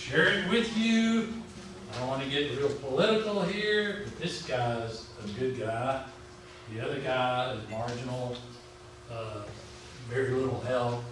share it with you. I don't want to get real political here, but this guy's a good guy. The other guy is marginal, very little help.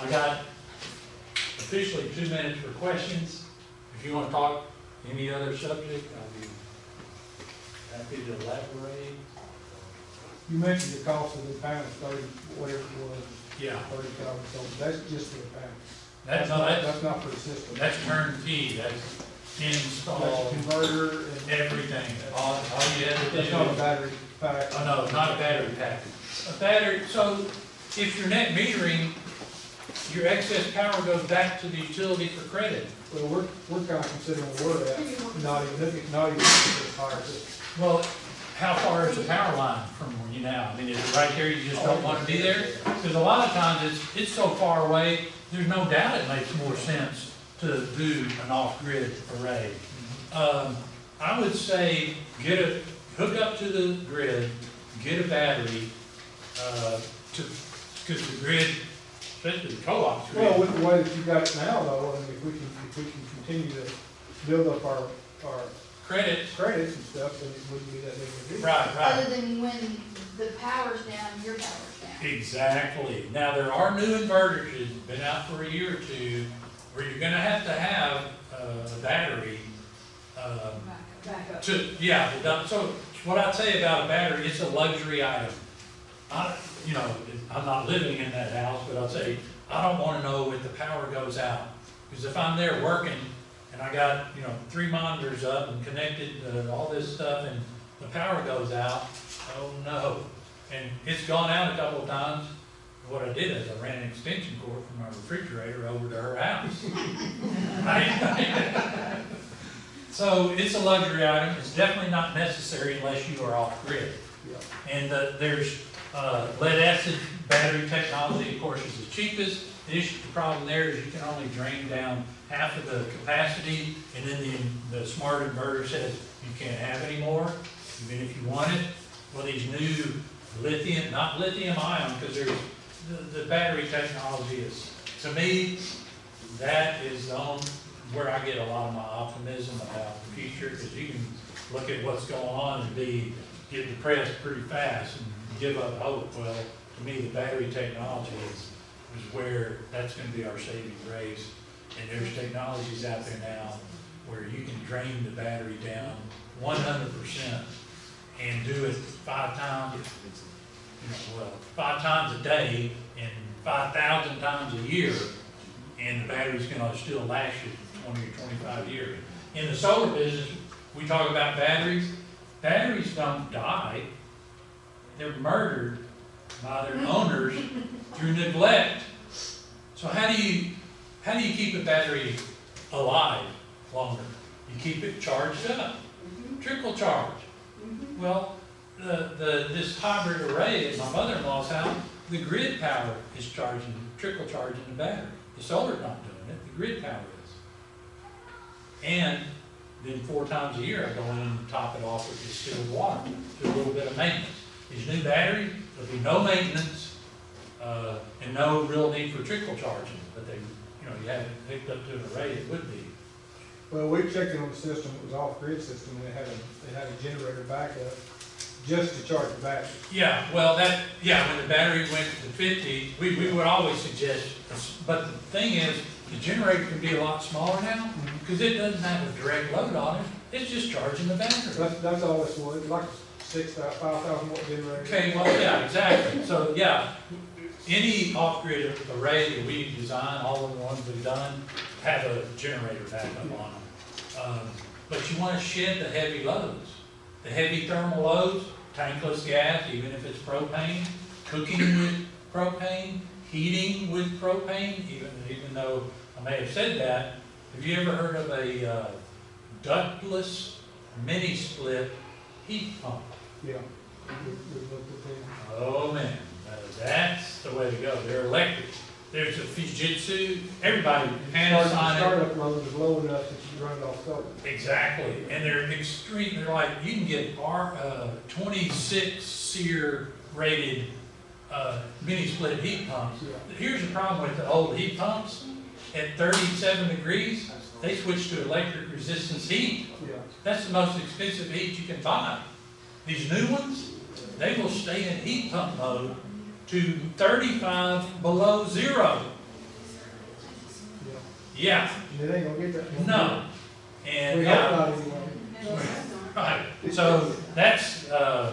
I got officially 2 minutes for questions. If you want to talk any other subject, I'll be happy to elaborate. You mentioned the cost of the panels, 30, whatever it was. Yeah. 30,000, so that's just for the panels. That's not for the system. That's turnkey, that's That's install, a converter and. everything. All you have to do. That's not a battery pack. Oh, no, not a battery pack. A battery, so if you're net metering, your excess power goes back to the utility for credit. Well, we're kind of considering where we're at, not even as high as this. Well, how far is the power line from you now? I mean, is it right there, you just don't want to be there? Because a lot of times it's so far away, there's no doubt it makes more sense to do an off-grid array. I would say hook up to the grid, get a battery, because the grid, especially the co-op grid. Well, with the way that you got it now, though, I mean, if we can continue to build up our credits and stuff, then it wouldn't be that big of a deal. Right. Other than when the power's down, your power's down. Exactly. Now, there are new inverters that have been out for a year or two where you're gonna have to have a battery, Back up. so what I'd say about a battery, it's a luxury item. I'm not living in that house, but I'll say, I don't wanna know when the power goes out. Because if I'm there working and I got, 3 monitors up and connected, all this stuff, and the power goes out, oh no. And it's gone out a couple of times. What I did is I ran an extension cord from my refrigerator over to her house. So it's a luxury item. It's definitely not necessary unless you are off grid. Yeah. And there's lead acid battery technology, of course, is the cheapest. The problem there is you can only drain down half of the capacity, and then the smart inverter says you can't have any more, even if you want it. Well, these new lithium, not lithium ion, because there's the battery technology is, to me, that is where I get a lot of my optimism about the future, because you can look at what's going on and get depressed pretty fast and give up hope. Well, to me, the battery technology is where that's going to be our saving grace. And there's technologies out there now where you can drain the battery down 100% and do it 5 times, 5 times a day and 5,000 times a year, and the battery's going to still last you 20 or 25 years. In the solar business, we talk about batteries. Batteries don't die. They're murdered by their owners through neglect. So how do you keep a battery alive longer? You keep it charged up, trickle charge. Well, this hybrid array at my mother-in-law's house, the grid power is trickle charging the battery. The solar's not doing it, the grid power is. And then 4 times a year I go in and top it off with distilled water, do a little bit of maintenance. These new batteries, there'll be no maintenance and no real need for trickle charging, but you have it hooked up to an array, it would be. Well, we checked it on the system, it was off-grid system, and it had a generator backup just to charge the battery. Yeah, well, when the battery went to 50, we would always suggest, but the thing is, the generator can be a lot smaller now, because it doesn't have a direct load on it, it's just charging the battery. That's all this was, like 5,000 watt generator. Okay, well, yeah, exactly. So, yeah, any off-grid array that we design, all of the ones we've done, have a generator backup on them. But you want to shed the heavy loads. The heavy thermal loads, tankless gas, even if it's propane, cooking with propane, heating with propane, even though I may have said that. Have you ever heard of a ductless mini-split heat pump? Yeah. Oh man, that's the way to go. They're electric. There's a Fujitsu, everybody, Panasonic. Startup load is low enough that you run it off solar. Exactly, and they're extreme, they're like, you can get 26 SEER rated mini split heat pumps. Yeah. Here's the problem with the old heat pumps. At 37 degrees, they switched to electric resistance heat. Yeah. That's the most expensive heat you can buy. These new ones, they will stay in heat pump mode to 35 below zero. Yeah, And it ain't gonna get that. no. And, We hope yeah, not anyway. right. So that's, I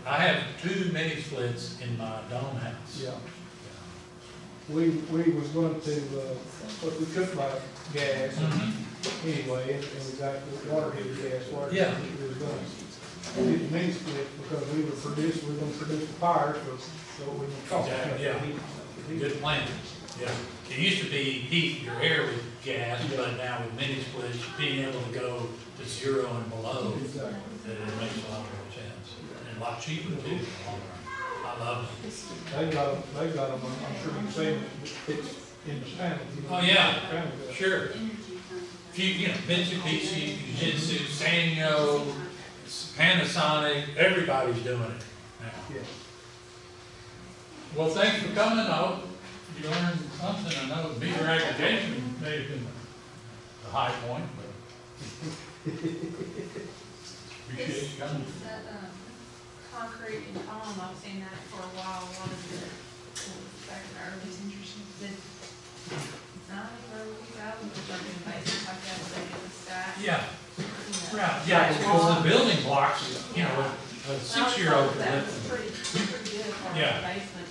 have 2 mini splits in my dome house. Yeah. We was going to, but we cooked by gas anyway, and we got the water heater gas, water. Yeah. We was going to get the mini split because we were gonna produce the fire so we can cost. Exactly, yeah. Good plan. Yeah. It used to be heat your air with gas, but now with mini splits, being able to go to zero and below, Exactly. it makes a lot more sense. And a lot cheaper too in the long run. I love it. They got them, I'm sure you say it's in the panel. Oh, yeah. Sure. You know, Mitsubishi, Fujitsu, Sanyo, Panasonic, everybody's doing it now. Yeah. Well, thanks for coming. I hope you learned something. I know meter aggregation may have been the high point, but appreciate you coming. That, concrete and foam, I've seen that for a while, a lot of the, back in the early, the 90s, early 2000s, or something, basically, like that, they get the stack. Yeah, You know. right. Yeah, because the building blocks, you know, a 6-year-old could That lift was them. pretty good for Yeah. the basement.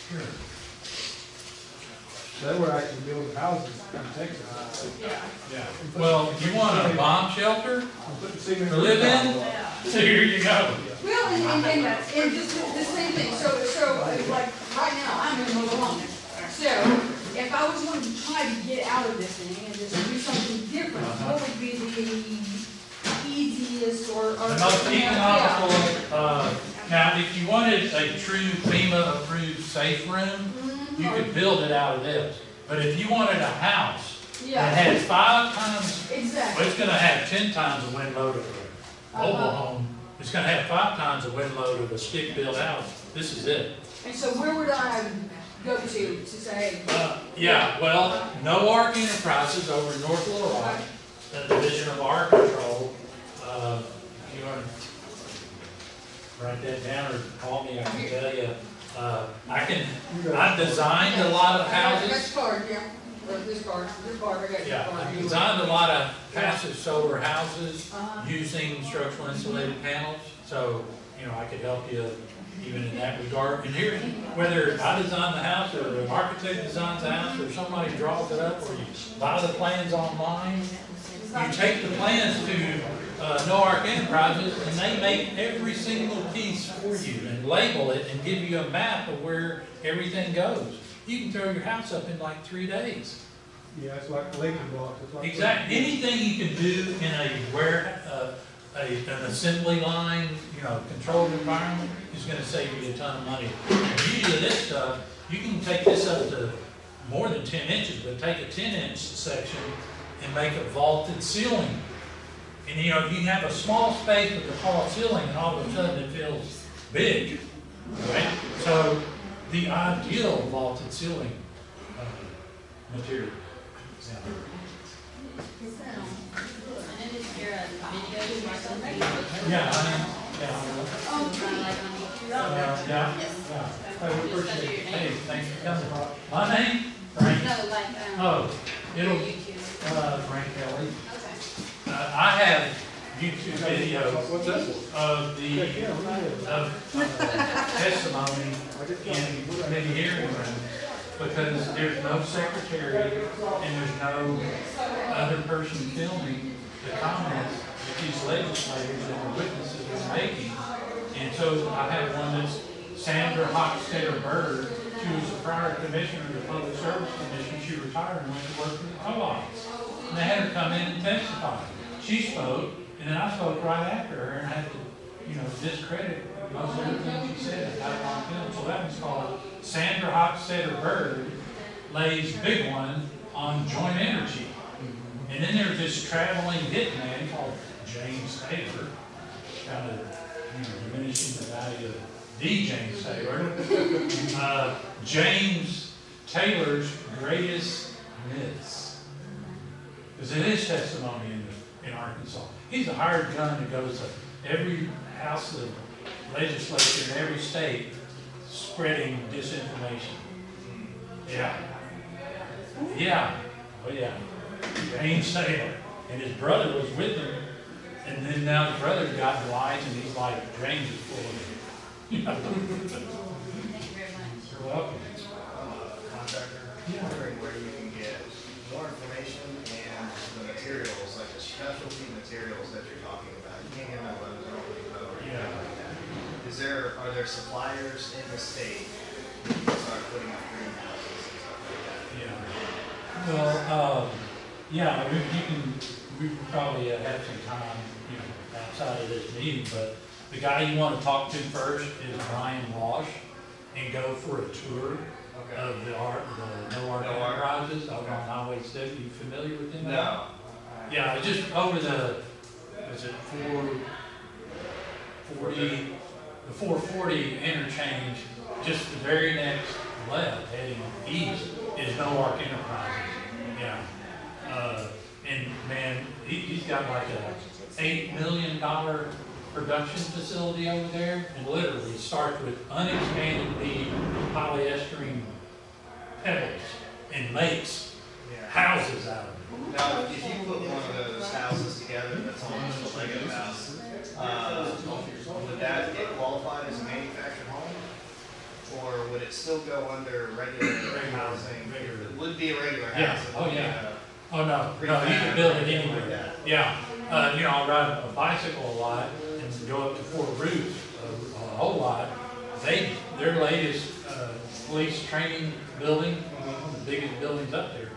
Sure. They were actually building houses in Texas. Yeah. Yeah. Well, you want a bomb shelter Putting cement to live in? Yeah. So here you go. Well, and just the same thing, so, like, right now, I'm in mobile home. So, if I was going to try to get out of this thing and just do something different, what would be the easiest or? The most economical, now, if you wanted a true FEMA-approved safe room, you could build it out of this. But if you wanted a house that Yeah, had 5 times, well, exactly. it's gonna have 10 times the wind load of a mobile home. It's gonna have 5 times the wind load of a stick-built house. This is it. And so where would I go to say? Yeah, well, No Ark Enterprises over in North Little Rock, a division of our control. You want to write that down or call me, I can tell you. I designed a lot of That's houses. card, yeah, or this card, I got your Yeah, card. I designed a lot of passive solar houses Uh-huh. using structural insulated panels. So, you know, I could help you even in that regard. And here, whether I design the house or an architect designs the house or somebody draws it up or you buy the plans online, you take the plans to No Ark Enterprises and they make every single piece for you and label it and give you a map of where everything goes. You can throw your house up in like 3 days. Yeah, it's like Lincoln blocks. It's like. Exactly. Anything you can do in an assembly line, you know, controlled environment is going to save you a ton of money. The beauty of this stuff, you can take this up to more than 10 inches, but take a 10-inch section and make a vaulted ceiling. And you know, you have a small space with a tall ceiling, and all of a sudden it feels big, right? So the ideal vaulted ceiling material. Yeah. And it is your video or something. Yeah, I mean, yeah. I would appreciate it. Hey, thanks for coming. My name? Frank. No, like, Oh, it'll, YouTube. Frank Kelly. Okay. I have YouTube videos What's that? of the, Yeah, right. testimony in the hearing room because there's no secretary and there's no other person filming the comments that these legislators and the witnesses are making. And so I have one that's Sandra Hockstetter-Bird. She was the prior commissioner of the Public Service Commission. She retired and went to work for the co-op. And they had her come in and testify. She spoke, and then I spoke right after her and had to, you know, discredit most everything she said. I got it on film. So that was called Sandra Hockstetter-Bird lays big one on joint energy. And then there's this traveling hitman called James Taylor, kind of, you know, diminishing the value of the James Taylor. James Taylor's greatest myths. Because it is testimony in Arkansas. He's a hired gun that goes to every house of the legislature in every state spreading disinformation. Yeah. Yeah. Oh yeah. Ain't saying it. And his brother was with him. And then now his brother's gotten wise and he's like, James is full of it. You know? Thank you very much. You're welcome. Contractor, Yeah. wondering where you can get more information and the materials, like the specialty materials that you're talking about. You can't get no Lowe's or Home Depot or anything Yeah. like that. Are there suppliers in the state that can start putting up greenhouses and stuff like that? Yeah. Well, yeah, we could probably have some time, you know, outside of this meeting, but the guy you want to talk to first is Brian Walsh, and go for a tour Okay. of the No Ark No Ark. Enterprises over Okay. on Highway 70. You familiar with them? No. Yeah, just over is it 440 interchange, just the very next left, heading east, is No Ark Enterprises. Yeah. And man, he's got like a $8 million production facility over there, and literally it starts with unexpanded bead polyester pebbles and makes Yeah. houses out of it. Now, if you put one of those houses together that's almost a Lego house, would that get qualified as a manufactured home? Or would it still go under regular housing? Regular. It would be a regular house. Yeah. It Oh, would be yeah. a Oh, no, you can build it anywhere. Yeah, you know, I ride a bicycle a lot and go up to Fort Root a whole lot. Their latest police training building, one of the biggest buildings up there,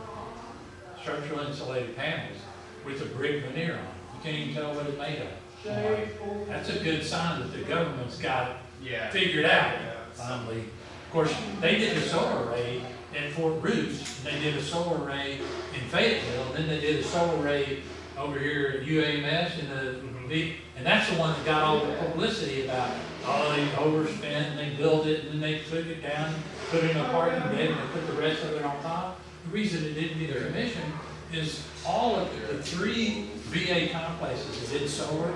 structural insulated panels with a brick veneer on it. You can't even tell what it's made of. That's a good sign that the government's got Yeah. figured out, Yeah. finally. Of course, they did a solar array at Fort Root, they did a solar array in Fayetteville, then they did a solar array over here at UAMS, and that's the one that got all the publicity about, oh, they overspent, and they built it, and then they took it down, put it in a parking deck, and they put the rest of it on top. The reason it didn't get a commission is all of the 3 VA complexes that did solar,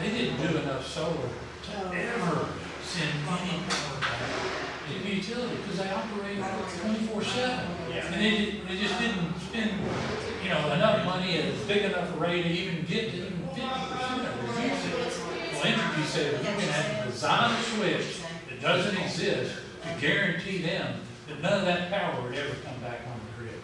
they didn't do enough solar to ever send any power back to the utility, because they operate 24/7. And they just didn't spend, you know, enough money at a big enough array to even get to even 50% of the usage. Well, Entergy said, we're gonna have to design a switch that doesn't exist to guarantee them that none of that power would ever come back on the grid.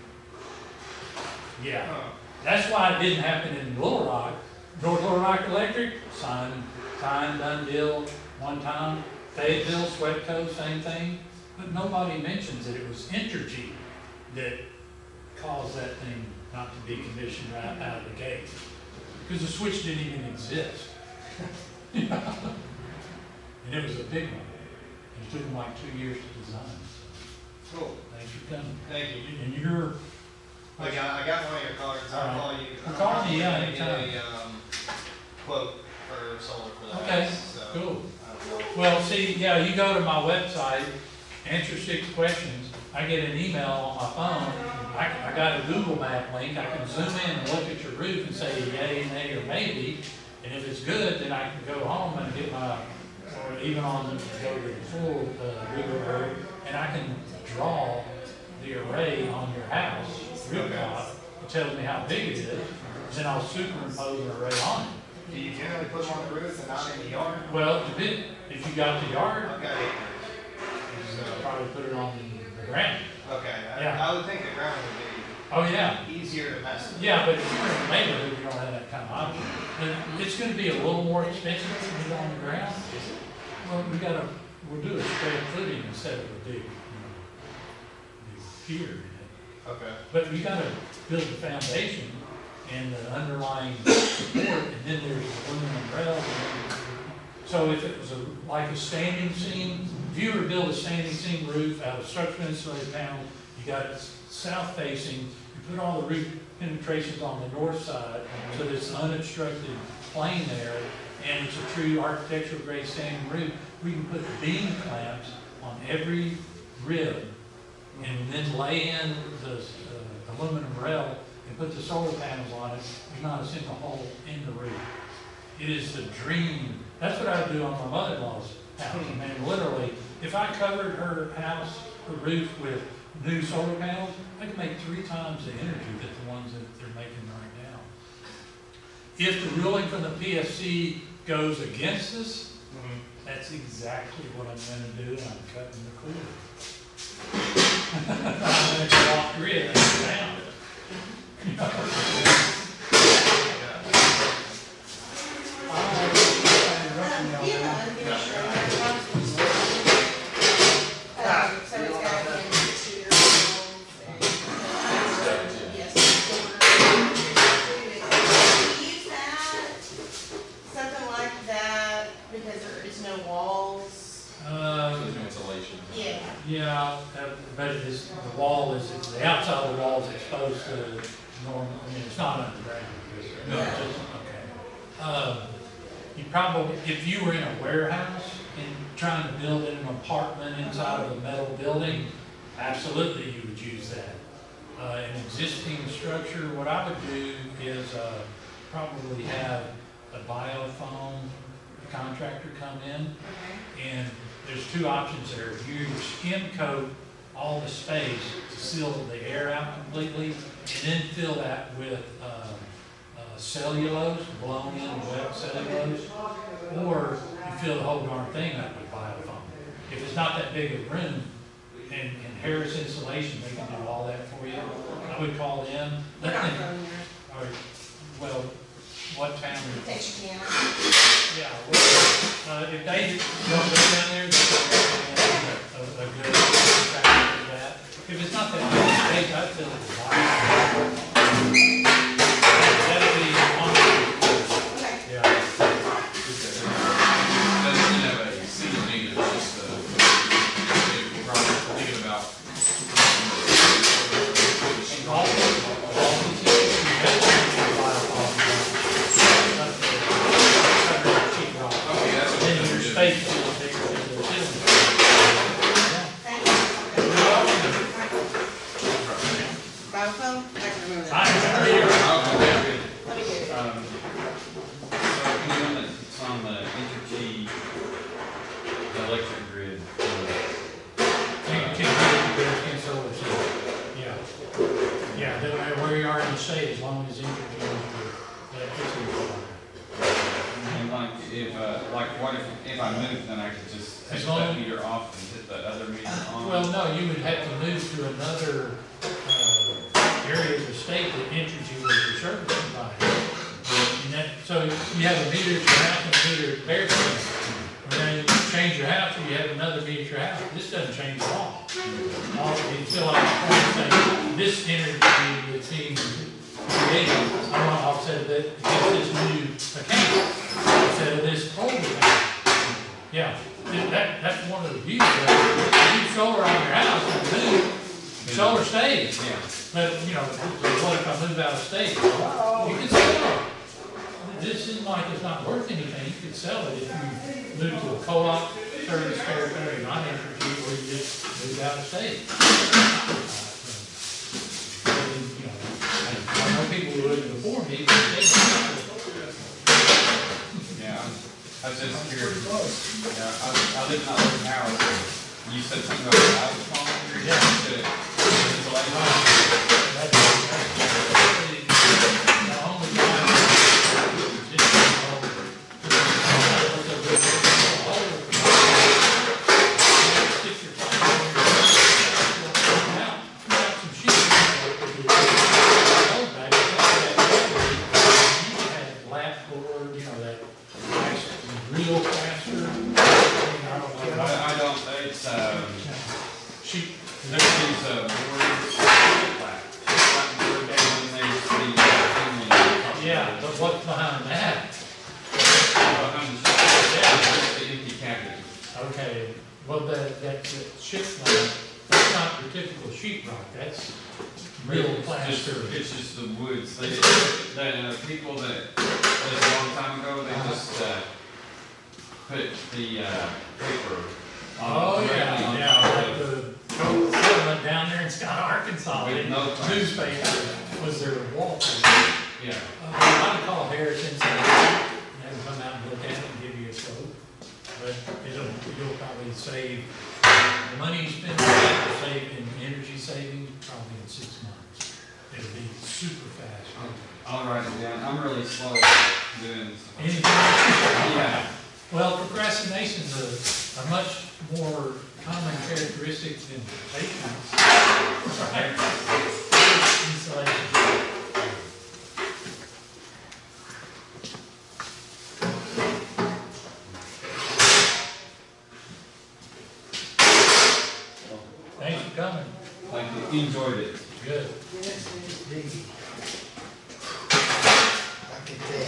Yeah, that's why it didn't happen in Little Rock. North Little Rock Electric, signed, done deal, one time. Fayetteville, Sweatco, same thing. But nobody mentions that it was Entergy that caused that thing not to be commissioned right out of the gate. Because the switch didn't even exist. And it was a big one. It took them like 2 years to design. Cool. Thanks for coming. Thank you. And you're, I got one of your cards. All right. I'll call you. Well, call me, yeah, I'll give you anytime. a quote for solar for that. okay, So, cool. I don't know. Well, see, yeah, you go to my website, answer 6 questions, I get an email on my phone, I got a Google map link, I can zoom in and look at your roof and say yay, nay, or maybe, and if it's good, then I can go home and get my, or even on the, go to the full Google Earth, and I can draw the array on your house, rooftop, it tells me how big it is, then I'll superimpose an array on it. Do you generally put them on the roof and not in the yard? Well, if you got the yard, I've got 8 you should probably put it on the ground. Okay. Yeah. I would think the ground Oh, yeah. would be easier to mess with. Yeah, but if you're in a neighborhood, you don't have that kind of option. Then it's gonna be a little more expensive to put it on the ground. Well, we'll do a square footing instead of a big, big pier in it. Okay. But you gotta build the foundation and the underlying support, and then there's aluminum rails. So if it was like a standing seam, if you were to build a standing seam roof out of structural insulated panels, you got it south facing, you put all the roof penetrations on the north side, so that it's unobstructed plane there, and it's a true architectural grade standing roof. We can put beam clamps on every rib, and then lay in the aluminum rail and put the solar panels on it, there's not a single hole in the roof. It is the dream. That's what I would do on my mother-in-law's house. I mean, literally, if I covered her house, her roof with new solar panels, I could make 3 times the energy that the ones that they're making right now. If the ruling from the PSC goes against us, that's exactly what I'm gonna do, and I'm cutting the cord. I'm gonna go off grid and down. So it's got an interior walls and, yes, we use that, something like that, because there is no walls. There's no insulation. Yeah. Yeah, but it is, the wall is, the outside of the wall is exposed to normal, I mean, it's not underground. No. It's just- okay. You probably, if you were in a warehouse and trying to build an apartment inside of a metal building, absolutely you would use that. An existing structure, what I would do is, probably have a biofoam contractor come in. And there's 2 options there. You either skim coat all the space to seal the air out completely, and then fill that with cellulose, blown in wet cellulose, or you fill the whole darn thing up with biofoam. If it's not that big a room, and Harris Insulation, they can do all that for you. I would call them, We're let not them, going there. or, well, what town? Texarkana. Yeah, well, if they don't go down there, they're a good contractor for that. If it's not that big a space, I'd fill it with biofoam. That'd be on, Okay. yeah. Doesn't have a ceiling either, it's just, we're probably thinking about. All the systems, you have to use biofoam. Okay, that's what Then we're your doing. space is bigger than the ceiling. Thank you. Biofoam? I can remember that. I agree. Okay. Let me get it. So anyone that's on the Entergy electric grid, You can get it in solar system. Yeah. Yeah, doesn't matter where you are in the state, as long as Entergy owns your electricity supply. and like what if I moved, then I could just take As long- that meter off and hit the other meter on? Well, no, you would have to move to another, area of the state that Entergy was your service provider. And that, so you have a meter at your house and a meter at Bearfield. When then you change your house, you have another meter at your house. This doesn't change at all. All, you still have the point saying, this energy that's being created, I don't know, I'll say that, it's this new account, instead of this old account. Yeah, that's one of the beauties of it. If you solar on your house, solar stays. Yeah. But, you know, what if I move out of state? You can sell it. This isn't like it's not worth anything, you could sell it if you move to a co-op service territory, not Entergy, or you just move out of state. You know, I know people who lived before me, but they didn't. Yeah, I was just curious. Yeah, I live in that little house. You said something about the house phone? Yeah. Insulation? Real faster. I don't, it's, Sheet. there's these, boards, flat board, and then there's the, Yeah, but what's behind that? behind the, the empty cabinet. Okay, well, that ship line, that's not your typical sheet rock, that's real plaster. It's just the woods. The people that, a long time ago, they just, put the, paper on. Oh, directly on yeah, top like of the settlement down there in Scott, Arkansas, With they no price. newspaper. was their wall. Yeah. I'd call Harrison, and they can come out and look at it and give you a quote. But you'll probably save, the money you spend on that will save in energy saving probably in 6 months. It'll be super fast. I'll write it down. I'm really slow doing this. Anything? Yeah. Well, procrastination's a much more common characteristic than patience. Right? Insulation. Thanks for coming. Thank you. Enjoyed it. Good. Yes, indeed. I can tell.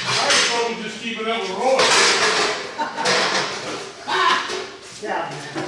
I just told him just keep it up with Roy. Yeah, man.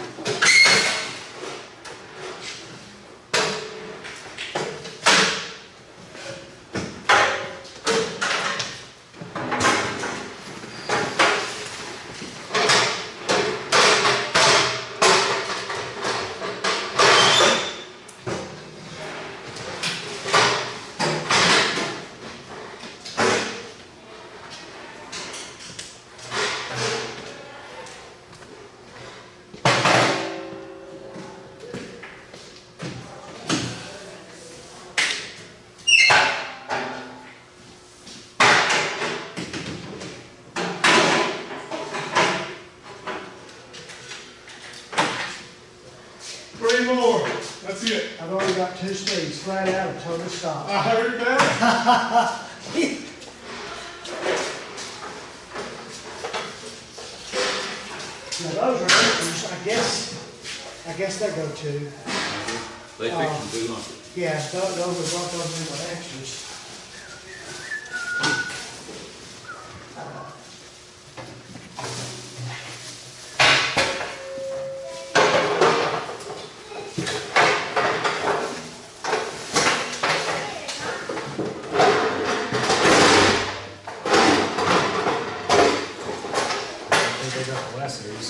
Three more. That's it. I've already got 2 speeds, flat out and total stop. I heard that. Now those are extras, I guess they go to, They fix them too, huh? yeah, those are what those in the extras. They got the lessers.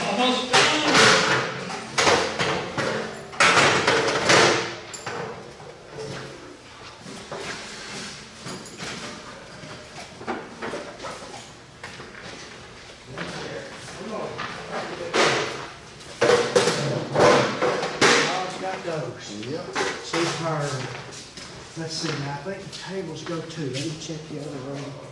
Almost done. Oh, it's got those. Yep. Superb. Let's see, now I think the tables go too. Let me check the other room.